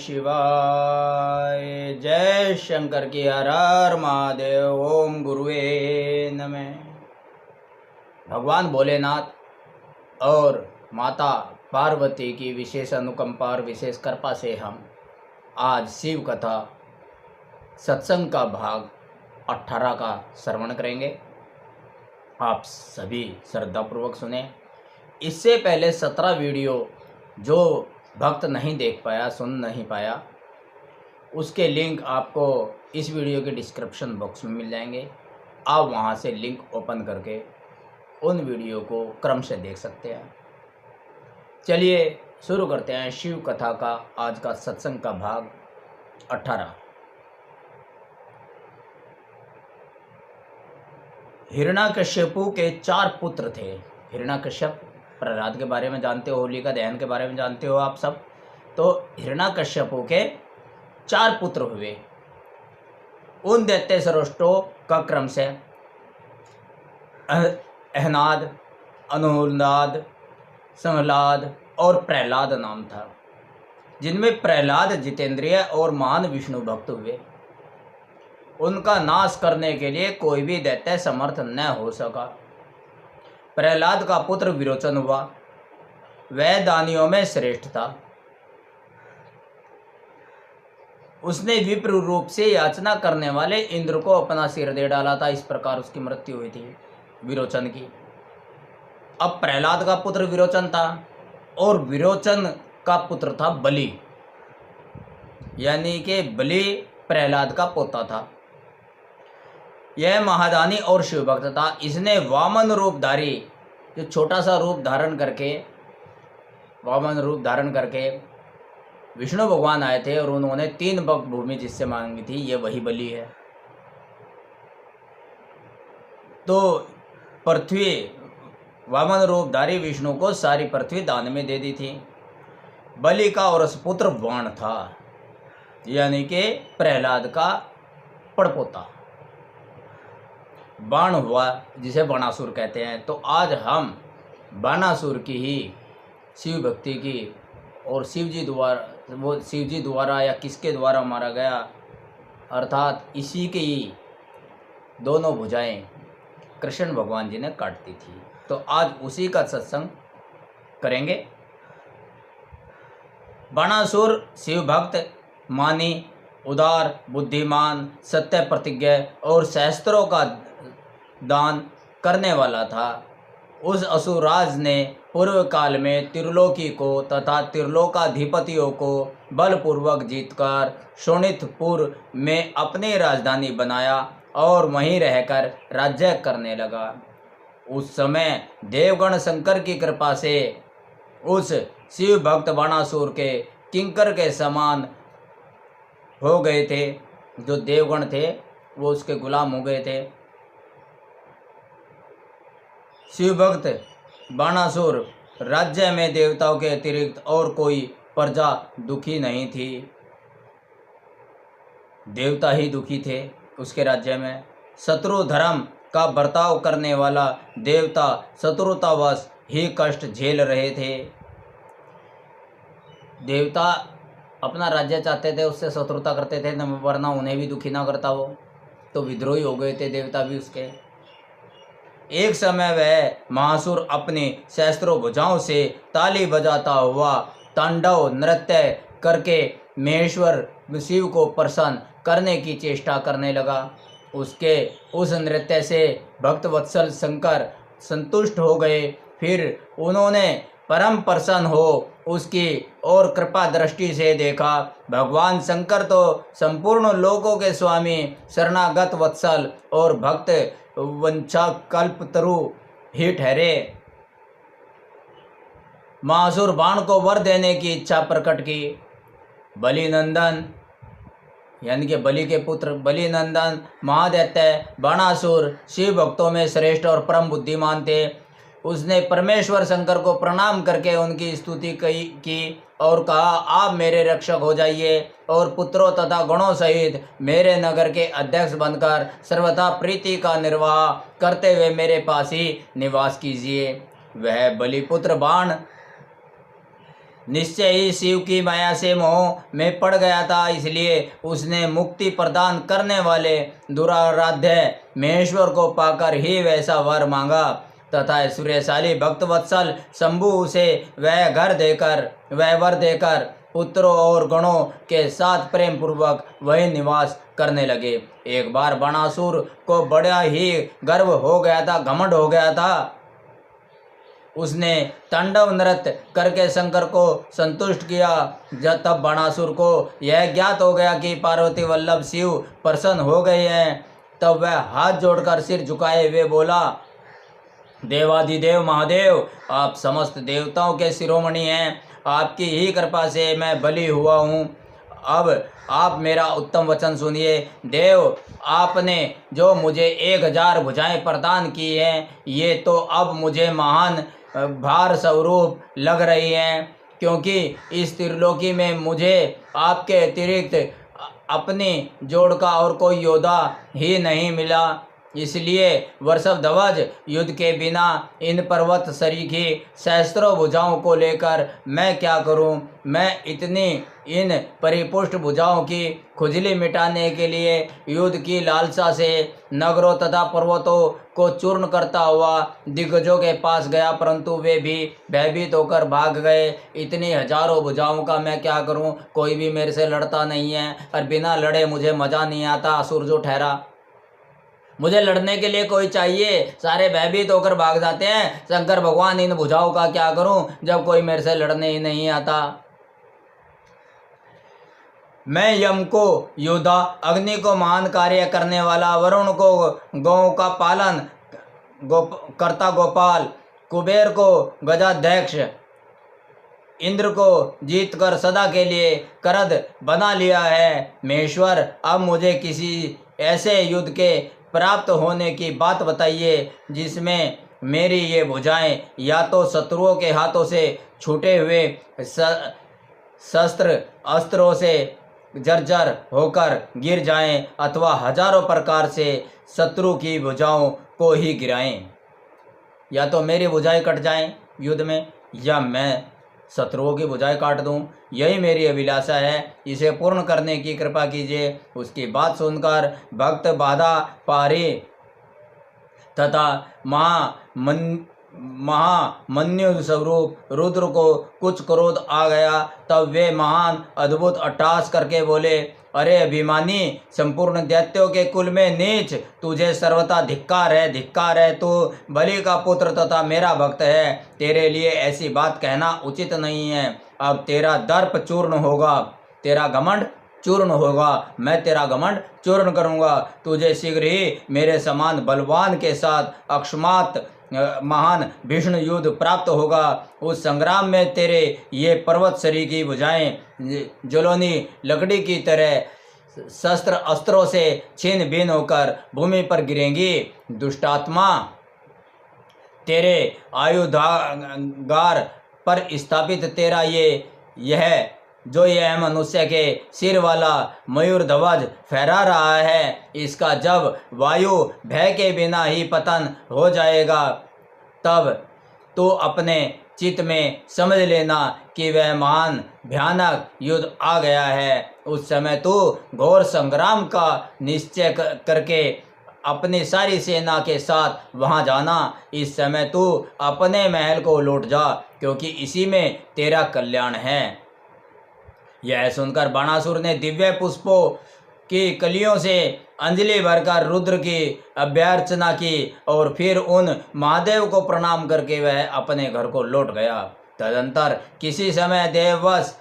शिवाय। जय शंकर की हर हर महादेव। ओम गुरुवे नमः। भगवान भोलेनाथ और माता पार्वती की विशेष अनुकंपा और विशेष कृपा से हम आज शिव कथा सत्संग का भाग 18 का श्रवण करेंगे। आप सभी श्रद्धापूर्वक सुने। इससे पहले 17 वीडियो जो भक्त नहीं देख पाया, सुन नहीं पाया, उसके लिंक आपको इस वीडियो के डिस्क्रिप्शन बॉक्स में मिल जाएंगे। आप वहां से लिंक ओपन करके उन वीडियो को क्रम से देख सकते हैं। चलिए शुरू करते हैं शिव कथा का आज का सत्संग का भाग 18। हिरण्याकश्यपु के 4 पुत्र थे। हिरण्याकश्यप, प्रहलाद के बारे में जानते हो, होलिका दहन के बारे में जानते हो आप सब। तो हिरण्याकश्यपु के 4 पुत्र हुए। उन दैत्य श्रेष्ठों का क्रम से अहनाद, अनुनाद, संहलाद और प्रहलाद नाम था, जिनमें प्रहलाद जितेंद्रिय और महान विष्णु भक्त हुए। उनका नाश करने के लिए कोई भी दैत्य समर्थ न हो सका। प्रहलाद का पुत्र विरोचन हुआ। वह दानियों में श्रेष्ठ था। उसने विप्र रूप से याचना करने वाले इंद्र को अपना सिर दे डाला था। इस प्रकार उसकी मृत्यु हुई थी विरोचन की। अब प्रहलाद का पुत्र विरोचन था और विरोचन का पुत्र था बलि, यानी कि बलि प्रहलाद का पोता था। यह महादानी और शिवभक्त था। इसने वामन रूपधारी, जो छोटा सा रूप धारण करके, वामन रूप धारण करके विष्णु भगवान आए थे और उन्होंने 3 बक भूमि जिससे मांगी थी, ये वही बलि है। तो पृथ्वी, वामन रूपधारी विष्णु को सारी पृथ्वी दान में दे दी थी। बलि का और पुत्र बाण था, यानी कि प्रहलाद का पड़पोता बाण हुआ, जिसे बाणासुर कहते हैं। तो आज हम बाणासुर की ही शिव भक्ति की और शिव जी द्वारा या किसके द्वारा मारा गया, अर्थात इसी की ही दोनों भुजाएं कृष्ण भगवान जी ने काट दी थी। तो आज उसी का सत्संग करेंगे। बाणासुर शिव भक्त, मानी, उदार, बुद्धिमान, सत्य प्रतिज्ञ और शास्त्रों का दान करने वाला था। उस असुरराज ने पूर्व काल में त्रिलोकी को तथा त्रिलोकाधिपतियों को बलपूर्वक जीतकर शोणितपुर में अपनी राजधानी बनाया और वहीं रहकर राज्य करने लगा। उस समय देवगण शंकर की कृपा से उस शिव भक्त बाणासुर के किंकर के समान हो गए थे। जो देवगण थे वो उसके गुलाम हो गए थे। शिव भक्त बाणासुर राज्य में देवताओं के अतिरिक्त और कोई प्रजा दुखी नहीं थी। देवता ही दुखी थे उसके राज्य में। शत्रु धर्म का बर्ताव करने वाला देवता शत्रुतावश ही कष्ट झेल रहे थे। देवता अपना राज्य चाहते थे, उससे शत्रुता करते थे, वरना उन्हें भी दुखी ना करता वो। तो विद्रोही हो गए थे देवता भी उसके। एक समय वह महासुर अपनी सहस्त्रों भुजाओं से ताली बजाता हुआ तांडव नृत्य करके महेश्वर शिव को प्रसन्न करने की चेष्टा करने लगा। उसके उस नृत्य से भक्त वत्सल शंकर संतुष्ट हो गए। फिर उन्होंने परम प्रसन्न हो उसकी और कृपा दृष्टि से देखा। भगवान शंकर तो संपूर्ण लोकों के स्वामी, शरणागत वत्सल और भक्त वंशा कल्पतरु ही ठहरे। महासुर बाण को वर देने की इच्छा प्रकट की। बलि नंदन, यानी कि बलि के पुत्र बलि नंदन महादैत्य बाणासुर शिव भक्तों में श्रेष्ठ और परम बुद्धिमान थे। उसने परमेश्वर शंकर को प्रणाम करके उनकी स्तुति की और कहा, आप मेरे रक्षक हो जाइए और पुत्रों तथा गणों सहित मेरे नगर के अध्यक्ष बनकर सर्वथा प्रीति का निर्वाह करते हुए मेरे पास ही निवास कीजिए। वह बलिपुत्र बाण निश्चय ही शिव की माया से मोह में पड़ गया था, इसलिए उसने मुक्ति प्रदान करने वाले दुराराध्य महेश्वर को पाकर ही वैसा वर मांगा तथा ऐश्वर्यशाली भक्तवत्सल शंभु उसे वह वर देकर पुत्रों और गणों के साथ प्रेम पूर्वक वही निवास करने लगे। एक बार बाणासुर को बड़ा ही गर्व हो गया था, घमंड हो गया था। उसने तांडव नृत्य करके शंकर को संतुष्ट किया। जब तब बाणासुर को यह ज्ञात हो गया कि पार्वती वल्लभ शिव प्रसन्न हो गए हैं, तब वह हाथ जोड़कर सिर झुकाए हुए बोला, देवाधिदेव महादेव, आप समस्त देवताओं के शिरोमणि हैं। आपकी ही कृपा से मैं बलि हुआ हूँ। अब आप मेरा उत्तम वचन सुनिए। देव, आपने जो मुझे 1000 भुजाएं प्रदान की हैं, ये तो अब मुझे महान भार स्वरूप लग रही हैं, क्योंकि इस त्रिलोकी में मुझे आपके अतिरिक्त अपनी जोड़ का और कोई योद्धा ही नहीं मिला। इसलिए वृषभध्वज युद्ध के बिना इन पर्वत सरीखी सहस्त्रों भुजाओं को लेकर मैं क्या करूं? मैं इतनी इन परिपुष्ट भुजाओं की खुजली मिटाने के लिए युद्ध की लालसा से नगरों तथा पर्वतों को चूर्ण करता हुआ दिग्गजों के पास गया, परंतु वे भी भयभीत होकर भाग गए। इतनी हजारों भुजाओं का मैं क्या करूं? कोई भी मेरे से लड़ता नहीं है, और बिना लड़े मुझे मजा नहीं आता। असुर जो ठहरा, मुझे लड़ने के लिए कोई चाहिए। सारे भयभीत होकर भाग जाते हैं। शंकर भगवान, इन भुजाओं का क्या करूं जब कोई मेरे से लड़ने ही नहीं आता। मैं यम को योद्धा, अग्नि को महान कार्य करने वाला, वरुण को गौों का पालन करता गोपाल, कुबेर को गजाध्यक्ष, इंद्र को जीतकर सदा के लिए करद बना लिया है। महेश्वर, अब मुझे किसी ऐसे युद्ध के प्राप्त होने की बात बताइए जिसमें मेरी ये भुजाएं या तो शत्रुओं के हाथों से छूटे हुए शस्त्र अस्त्रों से जर्जर होकर गिर जाएं, अथवा हजारों प्रकार से शत्रु की भुजाओं को ही गिराएं। या तो मेरी भुजाएं कट जाएं युद्ध में, या मैं शत्रुओं की भुजाएं काट दूं। यही मेरी अभिलाषा है। इसे पूर्ण करने की कृपा कीजिए। उसकी बात सुनकर भक्त बाधा पारी तथा महामन्यु स्वरूप रुद्र को कुछ क्रोध आ गया। तब वे महान अद्भुत अट्टहास करके बोले, अरे अभिमानी, संपूर्ण दैत्यों के कुल में नीच, तुझे सर्वथा धिक्कार है। तू बलि का पुत्र तथा मेरा भक्त है। तेरे लिए ऐसी बात कहना उचित नहीं है। अब तेरा दर्प चूर्ण होगा, तेरा घमंड चूर्ण होगा। मैं तेरा घमंड चूर्ण करूंगा। तुझे शीघ्र ही मेरे समान बलवान के साथ अकस्मात महान भीषण युद्ध प्राप्त होगा। उस संग्राम में तेरे ये पर्वत सरीखी भुजाएं जलोनी लकड़ी की तरह शस्त्र अस्त्रों से छीन भिन्न होकर भूमि पर गिरेंगी। दुष्टात्मा, तेरे आयुधागार पर स्थापित तेरा यह मनुष्य के सिर वाला मयूर ध्वज फहरा रहा है, इसका जब वायु भय के बिना ही पतन हो जाएगा, तब तो अपने चित्त में समझ लेना कि वह महान भयानक युद्ध आ गया है। उस समय तू घोर संग्राम का निश्चय करके अपनी सारी सेना के साथ वहां जाना। इस समय तू अपने महल को लौट जा, क्योंकि इसी में तेरा कल्याण है। यह सुनकर बाणासुर ने दिव्य पुष्पों की कलियों से अंजलि भरकर रुद्र की अभ्यर्चना की और फिर उन महादेव को प्रणाम करके वह अपने घर को लौट गया। तदंतर किसी समय देववश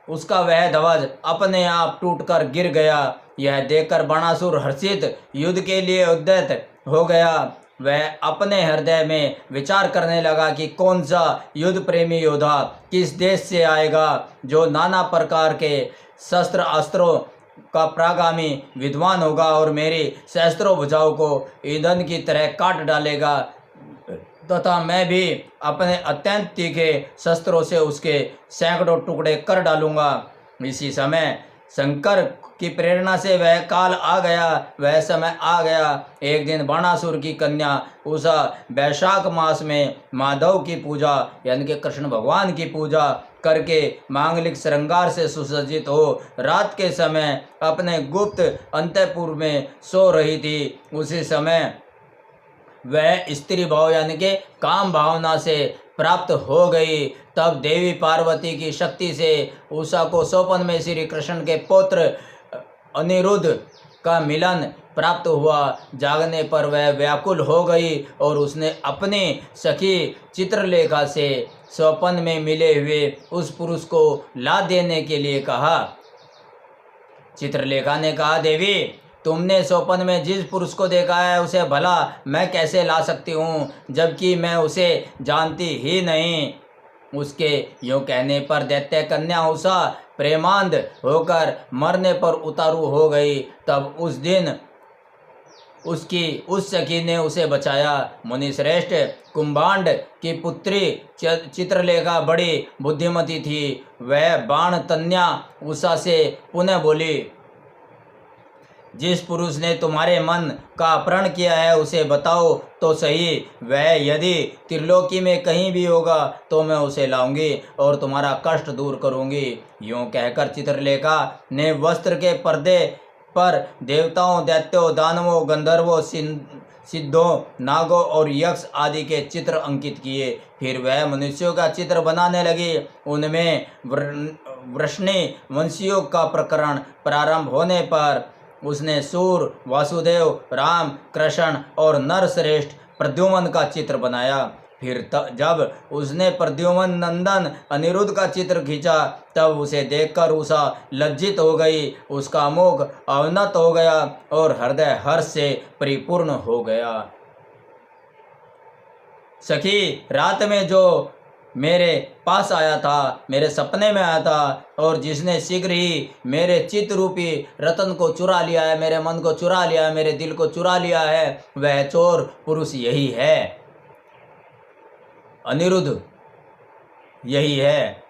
उसका वह ध्वज अपने आप टूटकर गिर गया। यह देखकर बाणासुर हर्षित युद्ध के लिए उद्यत हो गया। वह अपने हृदय में विचार करने लगा कि कौन सा युद्ध प्रेमी योद्धा किस देश से आएगा, जो नाना प्रकार के शस्त्र अस्त्रों का प्रागामी विद्वान होगा और मेरी सहस्त्रों भुजाओं को ईंधन की तरह काट डालेगा, तथा मैं भी अपने अत्यंत तीखे शस्त्रों से उसके सैकड़ों टुकड़े कर डालूंगा। इसी समय शंकर की प्रेरणा से वह काल आ गया, वह समय आ गया। एक दिन बाणासुर की कन्या उषा वैशाख मास में माधव की पूजा यानी कि कृष्ण भगवान की पूजा करके मांगलिक श्रृंगार से सुसज्जित हो रात के समय अपने गुप्त अंतःपुर में सो रही थी। उसी समय वह स्त्री भाव यानी कि काम भावना से प्राप्त हो गई। तब देवी पार्वती की शक्ति से उषा को स्वप्न में श्री कृष्ण के पुत्र अनिरुद्ध का मिलन प्राप्त हुआ। जागने पर वह व्याकुल हो गई और उसने अपनी सखी चित्रलेखा से स्वप्न में मिले हुए उस पुरुष को ला देने के लिए कहा। चित्रलेखा ने कहा, देवी तुमने स्वप्न में जिस पुरुष को देखा है उसे भला मैं कैसे ला सकती हूँ, जबकि मैं उसे जानती ही नहीं। उसके यूँ कहने पर दैत्य कन्या उषा प्रेमांध होकर मरने पर उतारू हो गई। तब उस दिन उसकी उस सखी ने उसे बचाया। मुनिश्रेष्ठ कुंभांड की पुत्री चित्रलेखा बड़ी बुद्धिमती थी। वह बाण तन्या उषा से पुनः बोली, जिस पुरुष ने तुम्हारे मन का अपहरण किया है उसे बताओ तो सही। वह यदि त्रिलोकी में कहीं भी होगा तो मैं उसे लाऊंगी और तुम्हारा कष्ट दूर करूंगी। यूँ कहकर चित्रलेखा ने वस्त्र के पर्दे पर देवताओं, दैत्यों, दानवों, गंधर्वों, सिद्धों, नागों और यक्ष आदि के चित्र अंकित किए। फिर वह मनुष्यों का चित्र बनाने लगी। उनमें वृष्णि वंशियों का प्रकरण प्रारंभ होने पर उसने सूर, वासुदेव, राम, कृष्ण और नरश्रेष्ठ प्रद्युम्न का चित्र बनाया। फिर जब उसने प्रद्युम्न नंदन अनिरुद्ध का चित्र खींचा तब उसे देखकर उषा लज्जित हो गई। उसका मुख अवनत हो गया और हृदय हर्ष से परिपूर्ण हो गया। सखी, रात में जो मेरे पास आया था, मेरे सपने में आया था और जिसने शीघ्र ही मेरे चित्त रूपी रतन को चुरा लिया है, मेरे मन को चुरा लिया है, मेरे दिल को चुरा लिया है, वह चोर पुरुष यही है, अनिरुद्ध यही है।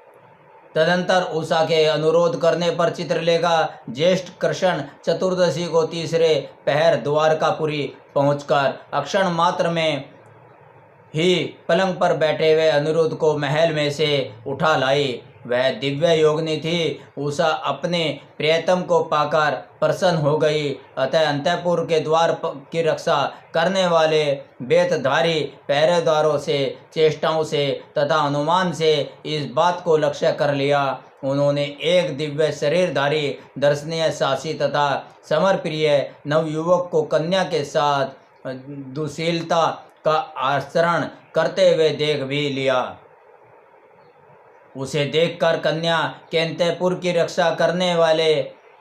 तदंतर उषा के अनुरोध करने पर चित्रलेखा ज्येष्ठ कृष्ण चतुर्दशी को तीसरे पहर द्वारकापुरी पहुंचकर अक्षण मात्र में ही पलंग पर बैठे हुए अनिरुद्ध को महल में से उठा लाई। वह दिव्य योगिनी थी। उषा अपने प्रियतम को पाकर प्रसन्न हो गई। अतः अंतःपुर के द्वार की रक्षा करने वाले बेतधारी पहरेदारों से चेष्टाओं से तथा अनुमान से इस बात को लक्ष्य कर लिया। उन्होंने एक दिव्य शरीरधारी, दर्शनीय, साहसी तथा समरप्रिय नवयुवक को कन्या के साथ दुशीलता का आचरण करते हुए देख भी लिया। उसे देखकर कन्या के अंतःपुर की रक्षा करने वाले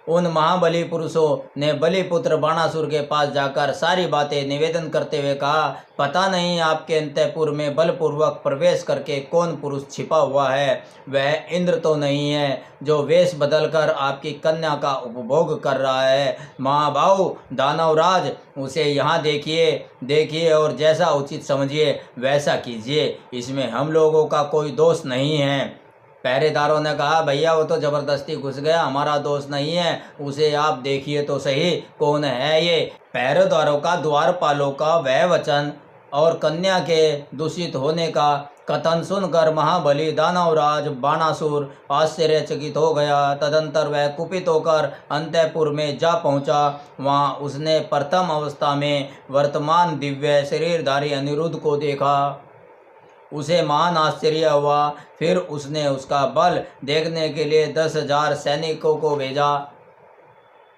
उन महाबली पुरुषों ने बलिपुत्र बाणासुर के पास जाकर सारी बातें निवेदन करते हुए कहा, पता नहीं आपके अंतःपुर में बलपूर्वक प्रवेश करके कौन पुरुष छिपा हुआ है। वह इंद्र तो नहीं है जो वेश बदलकर आपकी कन्या का उपभोग कर रहा है। महाभाव दानवराज, उसे यहाँ देखिए और जैसा उचित समझिए वैसा कीजिए। इसमें हम लोगों का कोई दोष नहीं है। पहरेदारों ने कहा, भैया वो तो जबरदस्ती घुस गया, हमारा दोस्त नहीं है, उसे आप देखिए तो सही कौन है ये। पहरेदारों का द्वारपालों का वह वचन और कन्या के दूषित होने का कथन सुनकर महाबली दानवराज बाणासुर आश्चर्यचकित हो गया। तदंतर वह कुपित होकर अंतःपुर में जा पहुंचा। वहां उसने प्रथम अवस्था में वर्तमान दिव्य शरीरधारी अनिरुद्ध को देखा। उसे महान आश्चर्य हुआ। फिर उसने उसका बल देखने के लिए 10,000 सैनिकों को भेजा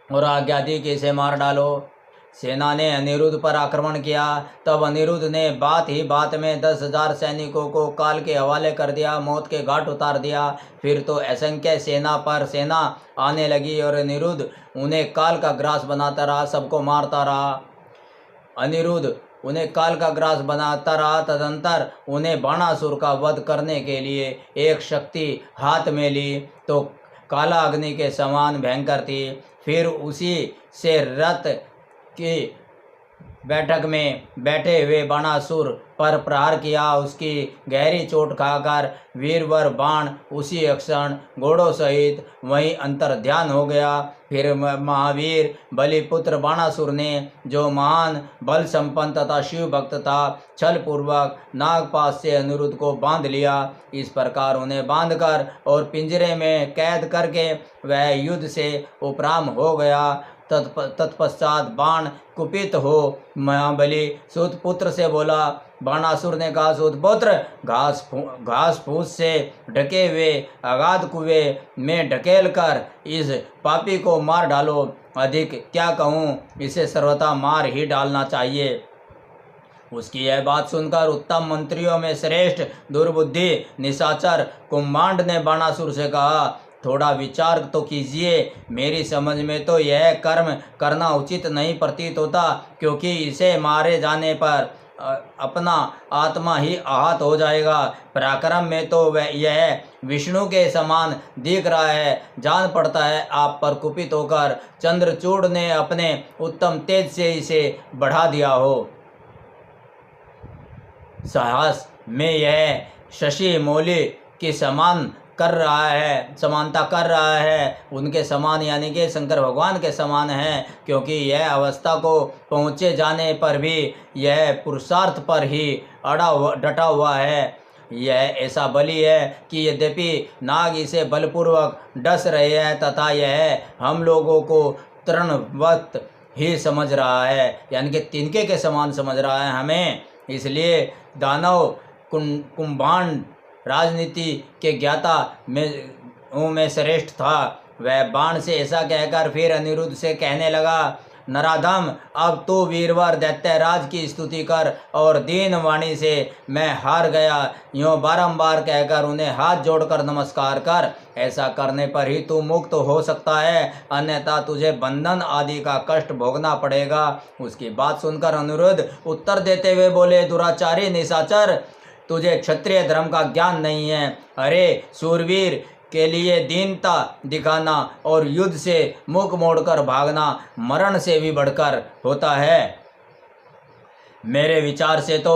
और आज्ञा दी कि इसे मार डालो। सेना ने अनिरुद्ध पर आक्रमण किया। तब अनिरुद्ध ने बात ही बात में 10,000 सैनिकों को काल के हवाले कर दिया, मौत के घाट उतार दिया। फिर तो असंख्य सेना पर सेना आने लगी और अनिरुद्ध उन्हें काल का ग्रास बनाता रहा, सबको मारता रहा। अनिरुद्ध उन्हें काल का ग्रास बनाता रहा। तदंतर उन्हें बाणासुर का वध करने के लिए एक शक्ति हाथ में ली तो काला अग्नि के समान भयंकर थी। फिर उसी से रथ की बैठक में बैठे हुए बाणासुर पर प्रहार किया। उसकी गहरी चोट खाकर वीरवर बाण उसी क्षण घोड़ों सहित वहीं अंतर ध्यान हो गया। फिर महावीर बलिपुत्र बाणासुर ने, जो महान बल संपन्न तथा शिव भक्त था, छल पूर्वक नागपाश से अनिरुद्ध को बांध लिया। इस प्रकार उन्हें बांधकर और पिंजरे में कैद करके वह युद्ध से उपराम हो गया। तत्पश्चात बाण कुपित हो महाबली सूतपुत्र से बोला। बाणासुर ने कहा, सूतपुत्र, घास फूस से ढके हुए अगाध कुएं में ढकेल कर इस पापी को मार डालो। अधिक क्या कहूँ, इसे सर्वथा मार ही डालना चाहिए। उसकी यह बात सुनकर उत्तम मंत्रियों में श्रेष्ठ दुर्बुद्धि निशाचर कुम्भांड ने बाणासुर से कहा, थोड़ा विचार तो कीजिए। मेरी समझ में तो यह कर्म करना उचित नहीं प्रतीत होता, क्योंकि इसे मारे जाने पर अपना आत्मा ही आहत हो जाएगा। पराक्रम में तो वह यह विष्णु के समान दिख रहा है। जान पड़ता है आप पर कुपित होकर चंद्रचूड़ ने अपने उत्तम तेज से इसे बढ़ा दिया हो। साहस में यह शशि मौली की समानता कर रहा है। उनके समान यानी कि शंकर भगवान के समान है, क्योंकि यह अवस्था को पहुँचे जाने पर भी यह पुरुषार्थ पर ही डटा हुआ है। यह ऐसा बली है कि यद्यपि नाग इसे बलपूर्वक डस रहे हैं तथा यह हम लोगों को तृणवत ही समझ रहा है, यानी कि तिनके के समान समझ रहा है हमें। इसलिए दानव कुंभांड राजनीति के ज्ञाता में श्रेष्ठ था। वह बाण से ऐसा कहकर फिर अनिरुद्ध से कहने लगा, नराधम, अब तू वीरवर दैत्यराज की स्तुति कर और दीन वाणी से मैं हार गया यूँ बारंबार कहकर उन्हें हाथ जोड़कर नमस्कार कर। ऐसा करने पर ही तू मुक्त हो सकता है, अन्यथा तुझे बंधन आदि का कष्ट भोगना पड़ेगा। उसकी बात सुनकर अनिरुद्ध उत्तर देते हुए बोले, दुराचारी निशाचर, तुझे क्षत्रिय धर्म का ज्ञान नहीं है। अरे सूरवीर के लिए दीनता दिखाना और युद्ध से मुख मोड़कर भागना मरण से भी बढ़कर होता है। मेरे विचार से तो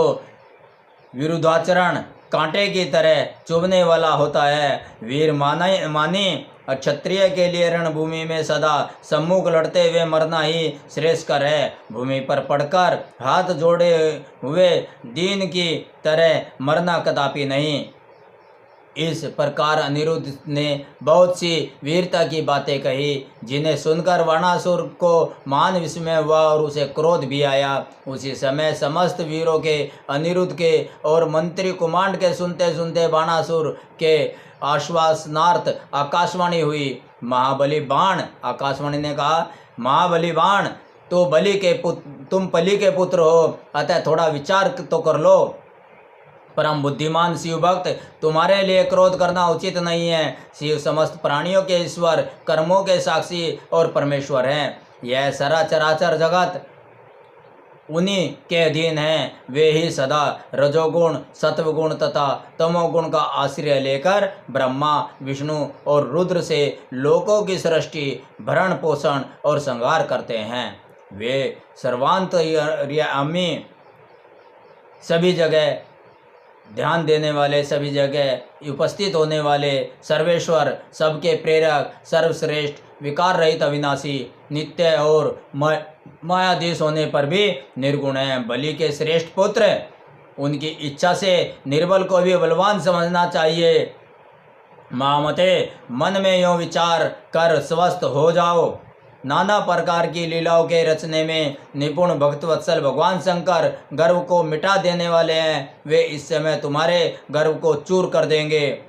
विरुद्धाचरण कांटे की तरह चुभने वाला होता है। वीर मानी क्षत्रिय के लिए रणभूमि में सदा सम्मुख लड़ते हुए मरना ही श्रेष्ठकर है। भूमि पर पड़कर हाथ जोड़े हुए दीन की तरह मरना कदापि नहीं। इस प्रकार अनिरुद्ध ने बहुत सी वीरता की बातें कही, जिन्हें सुनकर बाणासुर को महान विस्मय हुआ और उसे क्रोध भी आया। उसी समय समस्त वीरों के, अनिरुद्ध के और मंत्री कुमांड के सुनते सुनते बाणासुर के आश्वासनार्थ आकाशवाणी हुई। महाबली बाण, आकाशवाणी ने कहा, महाबली बाण, तुम बलि के पुत्र हो, अतः थोड़ा विचार तो कर लो। परम बुद्धिमान शिव भक्त, तुम्हारे लिए क्रोध करना उचित नहीं है। शिव समस्त प्राणियों के ईश्वर, कर्मों के साक्षी और परमेश्वर हैं। यह सारा चराचर जगत उन्हीं के अधीन है। वे ही सदा रजोगुण, सत्वगुण तथा तमोगुण का आश्रय लेकर ब्रह्मा, विष्णु और रुद्र से लोकों की सृष्टि, भरण पोषण और संहार करते हैं। वे सर्वांतर्यामी, सभी जगह ध्यान देने वाले, सभी जगह उपस्थित होने वाले, सर्वेश्वर, सबके प्रेरक, सर्वश्रेष्ठ, विकार रहित, अविनाशी, नित्य और मायाधीश होने पर भी निर्गुण हैं। बलि के श्रेष्ठ पुत्र, उनकी इच्छा से निर्बल को भी बलवान समझना चाहिए। महामते, मन में यूँ विचार कर स्वस्थ हो जाओ। नाना प्रकार की लीलाओं के रचने में निपुण भक्तवत्सल भगवान शंकर गर्व को मिटा देने वाले हैं। वे इस समय तुम्हारे गर्व को चूर कर देंगे।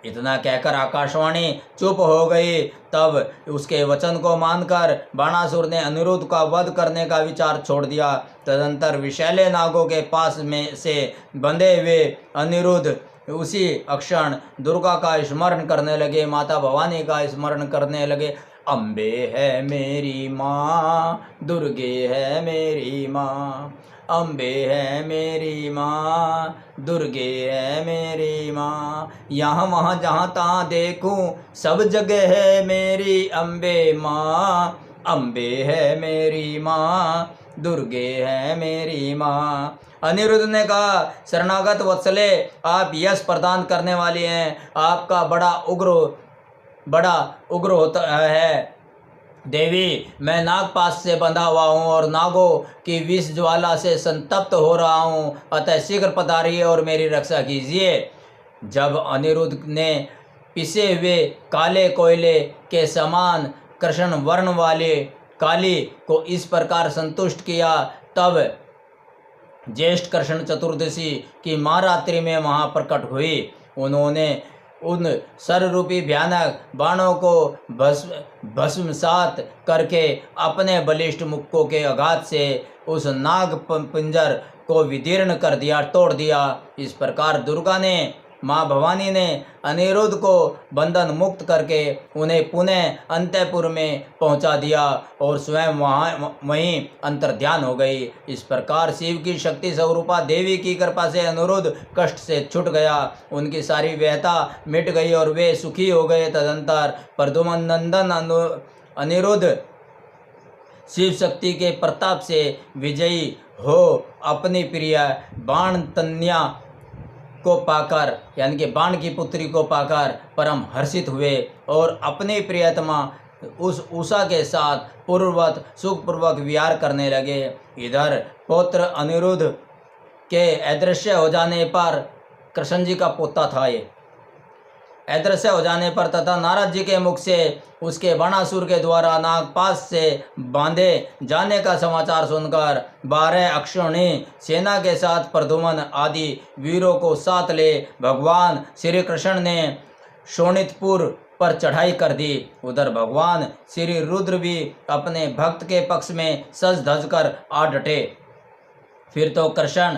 इतना कहकर आकाशवाणी चुप हो गई। तब उसके वचन को मानकर बाणासुर ने अनिरुद्ध का वध करने का विचार छोड़ दिया। तदंतर विषैले नागों के पास में से बंधे हुए अनिरुद्ध उसी क्षण दुर्गा का स्मरण करने लगे, माता भवानी का स्मरण करने लगे। अम्बे है मेरी माँ, दुर्गे है मेरी माँ, अम्बे है मेरी माँ, दुर्गे है मेरी माँ। यहाँ वहाँ जहाँ तहाँ देखूँ, सब जगह है मेरी अम्बे माँ, अम्बे है मेरी माँ, दुर्गे है मेरी माँ। अनिरुद्ध ने कहा, शरणागत वत्सले, आप यश प्रदान करने वाली हैं, आपका बड़ा उग्र होता है। देवी, मैं नागपाश से बंधा हुआ हूँ और नागों की विष ज्वाला से संतप्त हो रहा हूँ, अतः शीघ्र पधारिए और मेरी रक्षा कीजिए। जब अनिरुद्ध ने पिसे हुए काले कोयले के समान कृष्ण वर्ण वाले काली को इस प्रकार संतुष्ट किया, तब ज्येष्ठ कृष्ण चतुर्दशी की महारात्रि में वहाँ प्रकट हुई। उन्होंने उन सर्वरूपी भयानक बाणों को भस्मसात करके अपने बलिष्ठ मुक्कों के आघात से उस नाग पिंजर को विदीर्ण कर दिया, तोड़ दिया। इस प्रकार दुर्गा ने, माँ भवानी ने अनिरुद्ध को बंधन मुक्त करके उन्हें पुनः अंतःपुर में पहुंचा दिया और स्वयं वहीं अंतर्ध्यान हो गई। इस प्रकार शिव की शक्ति स्वरूपा देवी की कृपा से अनिरुद्ध कष्ट से छूट गया, उनकी सारी व्यथा मिट गई और वे सुखी हो गए। तदंतर प्रद्युम्न नंदन अनिरुद्ध शिव शक्ति के प्रताप से विजयी हो अपनी प्रिय बाण तन्या को पाकर, यानी कि बाण की पुत्री को पाकर परम हर्षित हुए और अपनी प्रियतमा उस उषा के साथ पूर्ववत सुखपूर्वक विहार करने लगे। इधर पौत्र अनिरुद्ध के अदृश्य हो जाने पर, कृष्ण जी का पोता था ये, अदृश्य हो जाने पर तथा नारद जी के मुख से उसके बाणासुर के द्वारा नागपाश से बांधे जाने का समाचार सुनकर 12 अक्षौणी सेना के साथ प्रद्युम्न आदि वीरों को साथ ले भगवान श्री कृष्ण ने शोणितपुर पर चढ़ाई कर दी। उधर भगवान श्री रुद्र भी अपने भक्त के पक्ष में सज धज कर आ डटे। फिर तो कृष्ण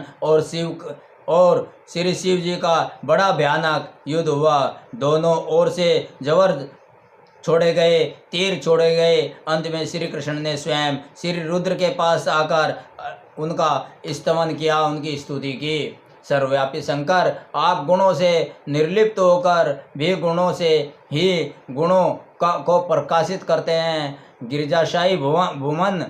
और श्री शिव जी का बड़ा भयानक युद्ध हुआ। दोनों ओर से जबर छोड़े गए, तीर छोड़े गए। अंत में श्री कृष्ण ने स्वयं श्री रुद्र के पास आकर उनका स्तमन किया, उनकी स्तुति की। सर्वव्यापी शंकर, आप गुणों से निर्लिप्त होकर भी गुणों से ही गुणों को प्रकाशित करते हैं। गिरिजाशाही भुवन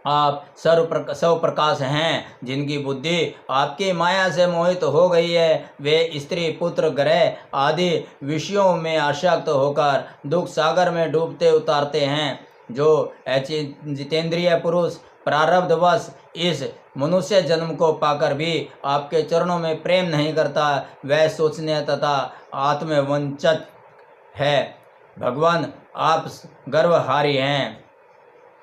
आप सर्व प्रकाश हैं। जिनकी बुद्धि आपकी माया से मोहित हो गई है, वे स्त्री पुत्र ग्रह आदि विषयों में आसक्त होकर दुख सागर में डूबते उतारते हैं। जो जितेंद्रिय पुरुष प्रारब्धवश इस मनुष्य जन्म को पाकर भी आपके चरणों में प्रेम नहीं करता, वह शोचनीय तथा आत्मवंचित है। भगवान, आप गर्वहारी हैं।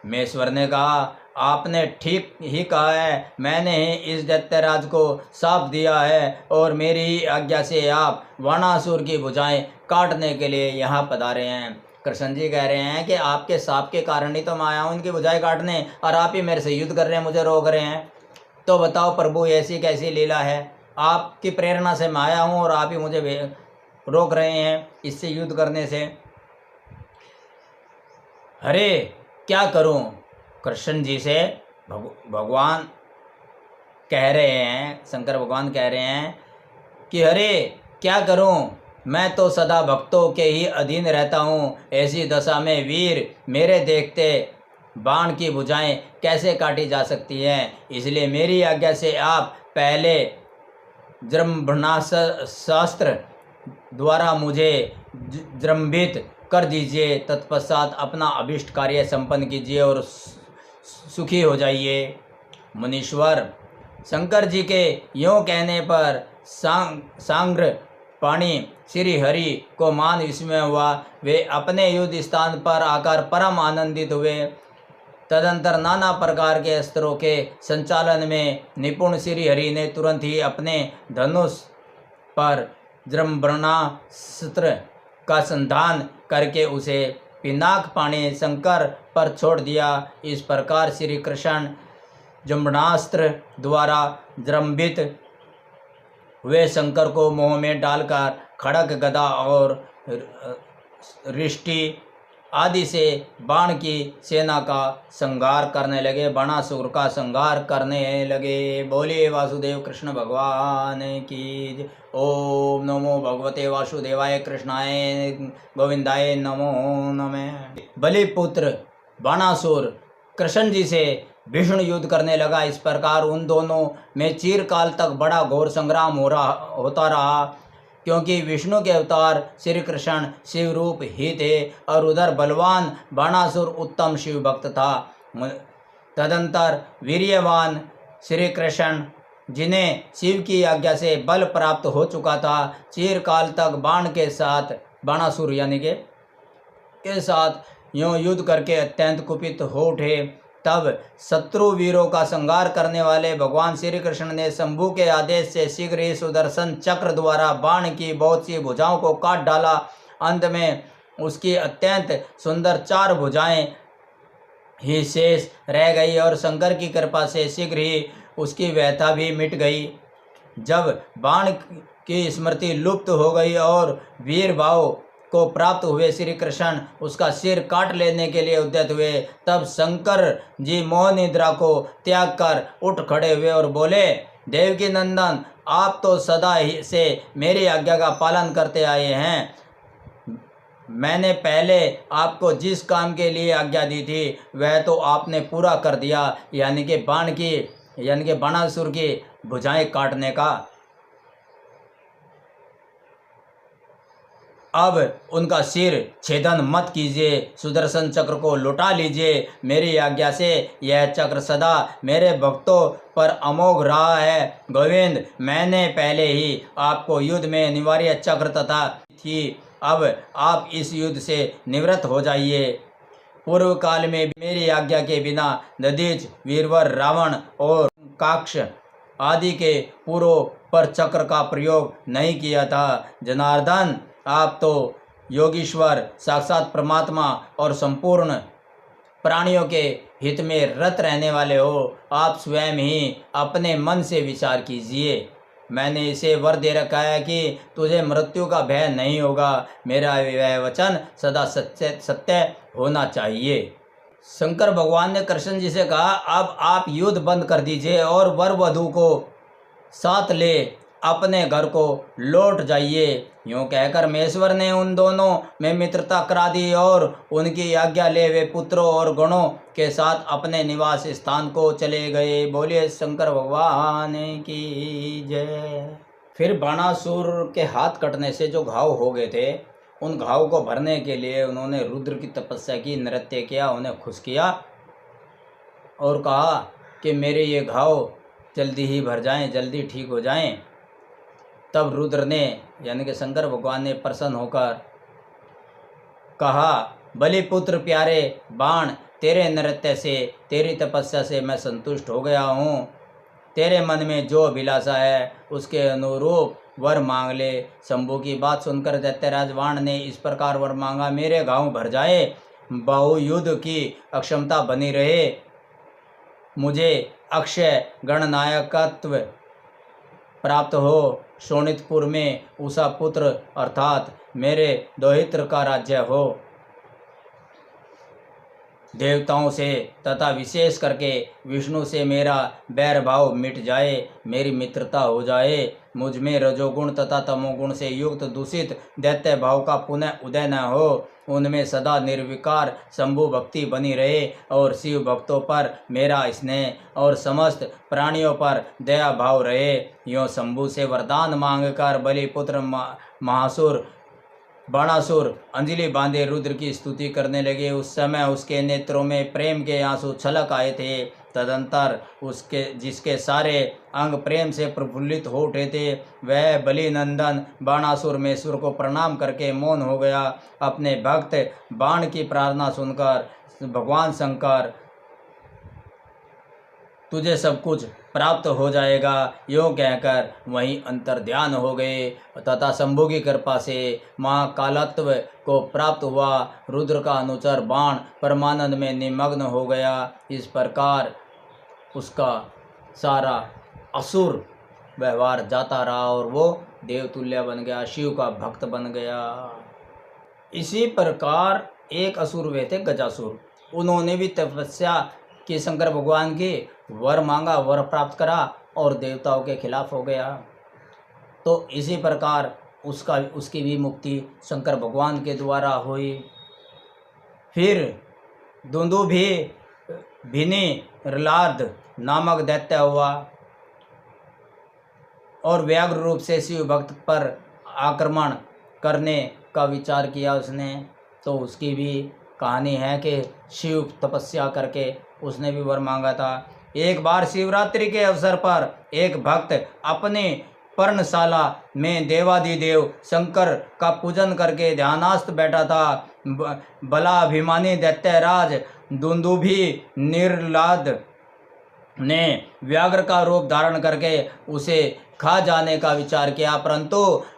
महेश्वर ने कहा, आपने ठीक ही कहा है। मैंने ही इस दैत्यराज को शाप दिया है और मेरी ही आज्ञा से आप वाणासुर की भुजाएं काटने के लिए यहाँ पधारे हैं। कृष्ण जी कह रहे हैं कि आपके शाप के कारण ही तो मैं आया हूँ इनकी भुजाएं काटने, और आप ही मेरे से युद्ध कर रहे हैं, मुझे रोक रहे हैं। तो बताओ प्रभु, ऐसी कैसी लीला है? आपकी प्रेरणा से मैं आया हूँ और आप ही मुझे रोक रहे हैं इससे युद्ध करने से। अरे क्या करूं? कृष्ण जी से भगवान कह रहे हैं, शंकर भगवान कह रहे हैं कि अरे क्या करूं, मैं तो सदा भक्तों के ही अधीन रहता हूं। ऐसी दशा में वीर मेरे देखते बाण की भुजाएं कैसे काटी जा सकती हैं? इसलिए मेरी आज्ञा से आप पहले जृंभणास्त्र द्वारा मुझे जृंभित कर दीजिए, तत्पश्चात अपना अभिष्ट कार्य संपन्न कीजिए और सुखी हो जाइए। मुनीश्वर, शंकर जी के यों कहने पर सांग्र पाणी श्री हरि को मान विस्मय हुआ। वे अपने युद्ध स्थान पर आकर परम आनंदित हुए। तदंतर नाना प्रकार के अस्त्रों के संचालन में निपुण श्री हरि ने तुरंत ही अपने धनुष पर जृंभणास्त्र का संधान करके उसे पिनाक पाणी शंकर पर छोड़ दिया। इस प्रकार श्री कृष्ण जृंभणास्त्र द्वारा जृंभित हुए शंकर को मोह में डालकर खड़ग, गदा और रिष्टि आदि से बाण की सेना का संहार करने लगे, बाणासुर का संहार करने लगे। बोलिए वासुदेव कृष्ण भगवान की जय। ओम नमो भगवते वासुदेवाय कृष्णाय गोविंदाय नमो नमः। बलिपुत्र बाणासुर कृष्ण जी से भीषण युद्ध करने लगा। इस प्रकार उन दोनों में चिरकाल तक बड़ा घोर संग्राम होता रहा, क्योंकि विष्णु के अवतार श्री कृष्ण शिव रूप ही थे और उधर बलवान बाणासुर उत्तम शिव भक्त था। तदंतर वीर्यवान श्री कृष्ण, जिन्हें शिव की आज्ञा से बल प्राप्त हो चुका था, चिरकाल तक बाण के साथ बाणासुर यानी के साथ यूं युद्ध करके अत्यंत कुपित हो उठे। तब शत्रु वीरों का संहार करने वाले भगवान श्री कृष्ण ने शंभु के आदेश से शीघ्र ही सुदर्शन चक्र द्वारा बाण की बहुत सी भुजाओं को काट डाला। अंत में उसकी अत्यंत सुंदर 4 भुजाएं ही शेष रह गई और शंकर की कृपा से शीघ्र ही उसकी व्यथा भी मिट गई। जब बाण की स्मृति लुप्त हो गई और वीर भाव को प्राप्त हुए श्री कृष्ण उसका सिर काट लेने के लिए उद्यत हुए, तब शंकर जी मोह निद्रा को त्याग कर उठ खड़े हुए और बोले, देवकी नंदन, आप तो सदा ही से मेरी आज्ञा का पालन करते आए हैं। मैंने पहले आपको जिस काम के लिए आज्ञा दी थी वह तो आपने पूरा कर दिया, यानी कि बाणासुर की भुजाएं काटने का। अब उनका सिर छेदन मत कीजिए, सुदर्शन चक्र को लुटा लीजिए। मेरी आज्ञा से यह चक्र सदा मेरे भक्तों पर अमोघ रहा है। गोविंद, मैंने पहले ही आपको युद्ध में अनिवार्य चक्र तथा थी, अब आप इस युद्ध से निवृत्त हो जाइए। पूर्व काल में मेरी आज्ञा के बिना दधीच, वीरवर, रावण और काक्ष आदि के पुरों पर चक्र का प्रयोग नहीं किया था। जनार्दन, आप तो योगीश्वर, साक्षात परमात्मा और संपूर्ण प्राणियों के हित में रत रहने वाले हो। आप स्वयं ही अपने मन से विचार कीजिए। मैंने इसे वर दे रखा है कि तुझे मृत्यु का भय नहीं होगा। मेरा यह वचन सदा सत्य होना चाहिए। शंकर भगवान ने कृष्ण जी से कहा, अब आप युद्ध बंद कर दीजिए और वर वधू को साथ ले अपने घर को लौट जाइए। यूँ कहकर महेश्वर ने उन दोनों में मित्रता करा दी और उनकी आज्ञा ले वे पुत्रों और गणों के साथ अपने निवास स्थान को चले गए। बोलिए शंकर भगवान की जय। फिर बाणासुर के हाथ कटने से जो घाव हो गए थे, उन घाव को भरने के लिए उन्होंने रुद्र की तपस्या की, नृत्य किया, उन्हें खुश किया और कहा कि मेरे ये घाव जल्दी ही भर जाएं, जल्दी ठीक हो जाएं। तब रुद्र ने यानी कि शंकर भगवान ने प्रसन्न होकर कहा, बलिपुत्र प्यारे बाण, तेरे नृत्य से, तेरी तपस्या से मैं संतुष्ट हो गया हूँ। तेरे मन में जो अभिलाषा है उसके अनुरूप वर मांग ले। शंभु की बात सुनकर दैत्यराज बाण ने इस प्रकार वर मांगा, मेरे घाव भर जाए, बाहुयुद्ध की अक्षमता बनी रहे, मुझे अक्षय गणनायकत्व प्राप्त हो, शोणितपुर में उषा पुत्र अर्थात मेरे दोहित्र का राज्य हो, देवताओं से तथा विशेष करके विष्णु से मेरा बैर भाव मिट जाए, मेरी मित्रता हो जाए, मुझ में रजोगुण तथा तमोगुण से युक्त दूषित दैत्य भाव का पुनः उदय न हो, उनमें सदा निर्विकार शंभु भक्ति बनी रहे और शिव भक्तों पर मेरा स्नेह और समस्त प्राणियों पर दया भाव रहे। यों शंभु से वरदान मांगकर बलिपुत्र महासुर बाणासुर अंजलि बांधे रुद्र की स्तुति करने लगे। उस समय उसके नेत्रों में प्रेम के आंसू छलक आए थे। तदंतर उसके जिसके सारे अंग प्रेम से प्रफुल्लित हो उठे थे, वह बलि नंदन बाणासुर महेश्वर को प्रणाम करके मौन हो गया। अपने भक्त बाण की प्रार्थना सुनकर भगवान शंकर, तुझे सब कुछ प्राप्त हो जाएगा, यो कहकर वहीं अंतर ध्यान हो गए तथा शंभु की कृपा से महाकालत्व को प्राप्त हुआ। रुद्र का अनुचर बाण परमानंद में निमग्न हो गया। इस प्रकार उसका सारा असुर व्यवहार जाता रहा और वो देवतुल्य बन गया, शिव का भक्त बन गया। इसी प्रकार एक असुर वे थे गजासुर। उन्होंने भी तपस्या की, शंकर भगवान की वर मांगा, वर प्राप्त करा और देवताओं के खिलाफ हो गया। तो इसी प्रकार उसकी भी मुक्ति शंकर भगवान के द्वारा हुई। फिर दुंदुभी भिनिर्लाद नामक दैत्य हुआ और व्याघ्र रूप से शिव भक्त पर आक्रमण करने का विचार किया उसने। तो उसकी भी कहानी है कि शिव तपस्या करके उसने भी वर मांगा था। एक बार शिवरात्रि के अवसर पर एक भक्त अपने पर्णशाला में देवादिदेव शंकर का पूजन करके ध्यानास्थ बैठा था। बलाभिमानी दैत्यराज दुंदुभि निर्लाद ने व्याघ्र का रूप धारण करके उसे खा जाने का विचार किया, परंतु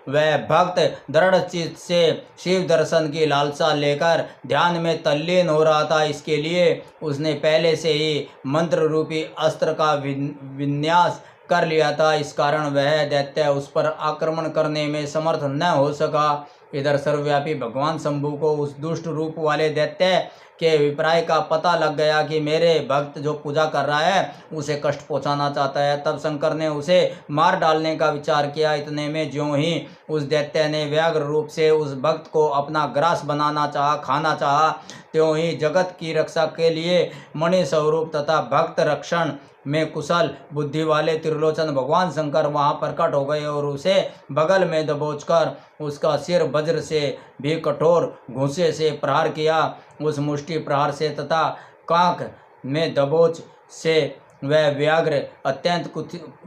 वह भक्त दृढ़ चित्त से शिव दर्शन की लालसा लेकर ध्यान में तल्लीन हो रहा था। इसके लिए उसने पहले से ही मंत्र रूपी अस्त्र का विन्यास कर लिया था। इस कारण वह दैत्य उस पर आक्रमण करने में समर्थ न हो सका। इधर सर्वव्यापी भगवान शंभु को उस दुष्ट रूप वाले दैत्य के अभिप्राय का पता लग गया कि मेरे भक्त जो पूजा कर रहा है उसे कष्ट पहुंचाना चाहता है। तब शंकर ने उसे मार डालने का विचार किया। इतने में ज्यों ही उस दैत्य ने व्याघ्र रूप से उस भक्त को अपना ग्रास बनाना चाहा, खाना चाहा, त्यों ही जगत की रक्षा के लिए मणि स्वरूप तथा भक्त रक्षण में कुशल बुद्धि वाले त्रिलोचन भगवान शंकर वहां प्रकट हो गए और उसे बगल में दबोचकर उसका सिर वज्र से भी कठोर घूंसे से प्रहार किया। उस मुष्टि प्रहार से तथा कांक में दबोच से वह व्याघ्र अत्यंत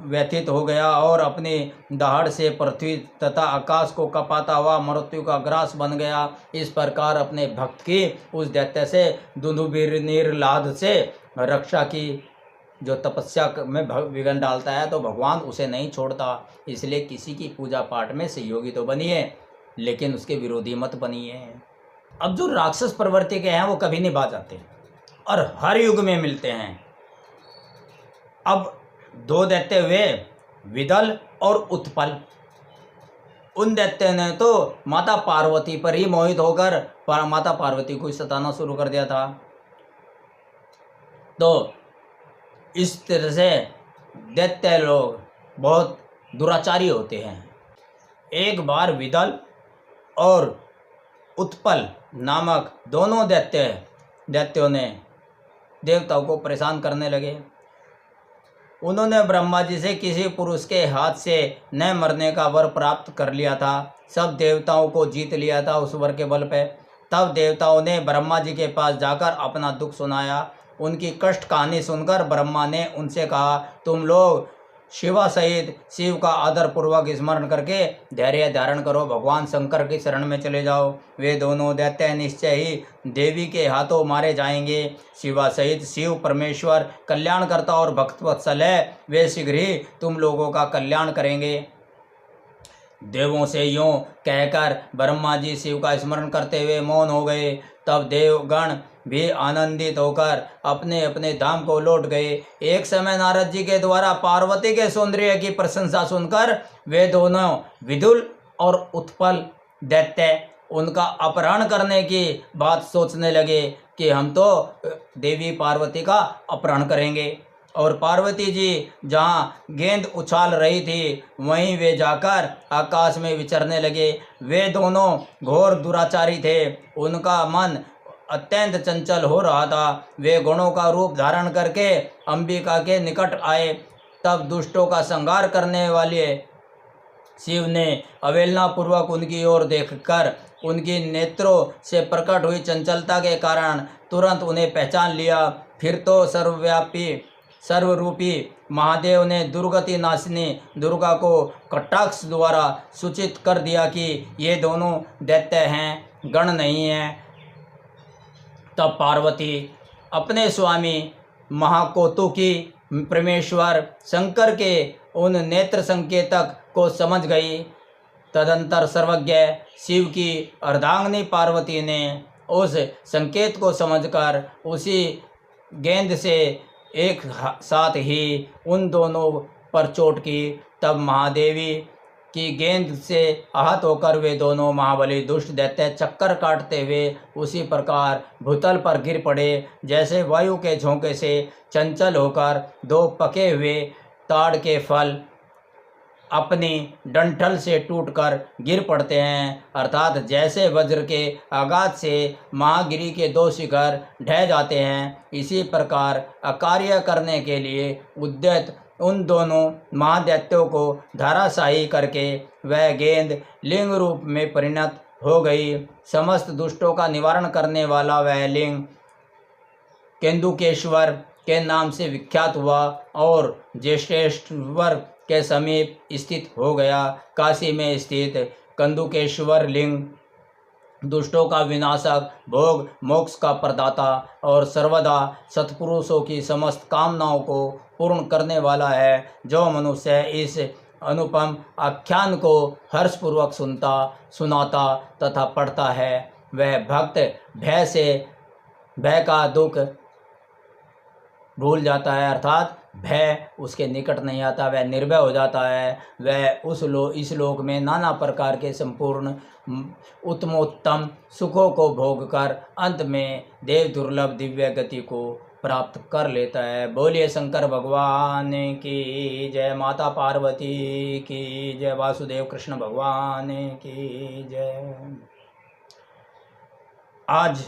व्यथित हो गया और अपनी दहाड़ से पृथ्वी तथा आकाश को कपाता हुआ मृत्यु का ग्रास बन गया। इस प्रकार अपने भक्त की उस दैत्य से दुंदुभिर्निर्लाद से रक्षा की। जो तपस्या में विघ्न डालता है तो भगवान उसे नहीं छोड़ता। इसलिए किसी की पूजा पाठ में सहयोगी तो बनिए, लेकिन उसके विरोधी मत बनिए। अब जो राक्षस प्रवृत्ति के हैं वो कभी नहीं बाज जाते और हर युग में मिलते हैं। अब दो दैत्य हुए, विदल और उत्पल। उन दैत्य ने तो माता पार्वती पर ही मोहित होकर माता पार्वती को सताना शुरू कर दिया था। तो इस तरह से दैत्य लोग बहुत दुराचारी होते हैं। एक बार विदल और उत्पल नामक दोनों दैत्यों ने देवताओं को परेशान करने लगे। उन्होंने ब्रह्मा जी से किसी पुरुष के हाथ से न मरने का वर प्राप्त कर लिया था। सब देवताओं को जीत लिया था उस वर के बल पे। तब देवताओं ने ब्रह्मा जी के पास जाकर अपना दुख सुनाया। उनकी कष्ट कहानी सुनकर ब्रह्मा ने उनसे कहा, तुम लोग शिवा सहित शिव का आदर पूर्वक स्मरण करके धैर्य धारण करो, भगवान शंकर की शरण में चले जाओ। वे दोनों दैत्य निश्चय ही देवी के हाथों मारे जाएंगे। शिवा सहित शिव परमेश्वर कल्याणकर्ता और भक्तवत्सल है, वे शीघ्र ही तुम लोगों का कल्याण करेंगे। देवों से यूं कहकर ब्रह्मा जी शिव का स्मरण करते हुए मौन हो गए। तब देवगण भी आनंदित होकर अपने अपने धाम को लौट गए। एक समय नारद जी के द्वारा पार्वती के सौंदर्य की प्रशंसा सुनकर वे दोनों विदुल और उत्पल दैत्य उनका अपहरण करने की बात सोचने लगे कि हम तो देवी पार्वती का अपहरण करेंगे। और पार्वती जी जहाँ गेंद उछाल रही थी वहीं वे जाकर आकाश में विचरने लगे। वे दोनों घोर दुराचारी थे, उनका मन अत्यंत चंचल हो रहा था। वे गणों का रूप धारण करके अंबिका के निकट आए। तब दुष्टों का संहार करने वाले शिव ने अवहेलना पूर्वक उनकी ओर देखकर उनकी नेत्रों से प्रकट हुई चंचलता के कारण तुरंत उन्हें पहचान लिया। फिर तो सर्वरूपी महादेव ने दुर्गति नाशिनी दुर्गा को कटाक्ष द्वारा सूचित कर दिया कि ये दोनों दैत्य हैं, गण नहीं हैं। तब पार्वती अपने स्वामी महाकौतुकी परमेश्वर शंकर के उन नेत्र संकेतक को समझ गई। तदंतर सर्वज्ञ शिव की अर्धांगिनी पार्वती ने उस संकेत को समझकर उसी गेंद से एक साथ ही उन दोनों पर चोट की। तब महादेवी की गेंद से आहत होकर वे दोनों महाबली दुष्ट दैत्य चक्कर काटते हुए उसी प्रकार भूतल पर गिर पड़े जैसे वायु के झोंके से चंचल होकर दो पके हुए ताड़ के फल अपनी डंठल से टूटकर गिर पड़ते हैं, अर्थात जैसे वज्र के आघात से महागिरी के दो शिखर ढह जाते हैं, इसी प्रकार अकार्य करने के लिए उद्यत उन दोनों महादैत्यों को धराशायी करके वह गेंद लिंग रूप में परिणत हो गई। समस्त दुष्टों का निवारण करने वाला वह लिंग केंदुकेश्वर के नाम से विख्यात हुआ और ज्येष्ठेश्वर के समीप स्थित हो गया। काशी में स्थित कंदुकेश्वर लिंग दुष्टों का विनाशक, भोग मोक्ष का प्रदाता और सर्वदा सत्पुरुषों की समस्त कामनाओं को पूर्ण करने वाला है। जो मनुष्य इस अनुपम आख्यान को हर्षपूर्वक सुनाता तथा पढ़ता है, वह भक्त भय का दुख भूल जाता है, अर्थात भय उसके निकट नहीं आता, वह निर्भय हो जाता है। वह इस लोक में नाना प्रकार के संपूर्ण उत्तमोत्तम सुखों को भोग कर अंत में देव दुर्लभ दिव्य गति को प्राप्त कर लेता है। बोलिए शंकर भगवान की जय, माता पार्वती की जय, वासुदेव कृष्ण भगवान की जय। आज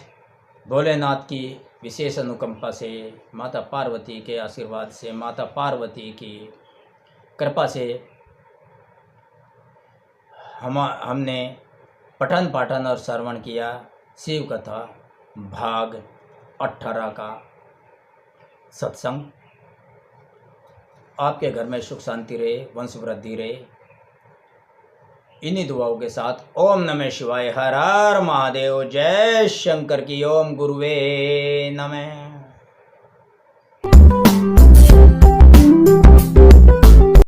भोलेनाथ की विशेष अनुकंपा से, माता पार्वती के आशीर्वाद से, माता पार्वती की कृपा से हमने पठन पाठन और श्रवण किया शिव कथा भाग 18 का सत्संग। आपके घर में सुख शांति रहे, वंश वृद्धि रहे, इन्हीं दुआओं के साथ ओम नमः शिवाय, हर हर महादेव, जय शंकर की, ओम गुरुवे नमः।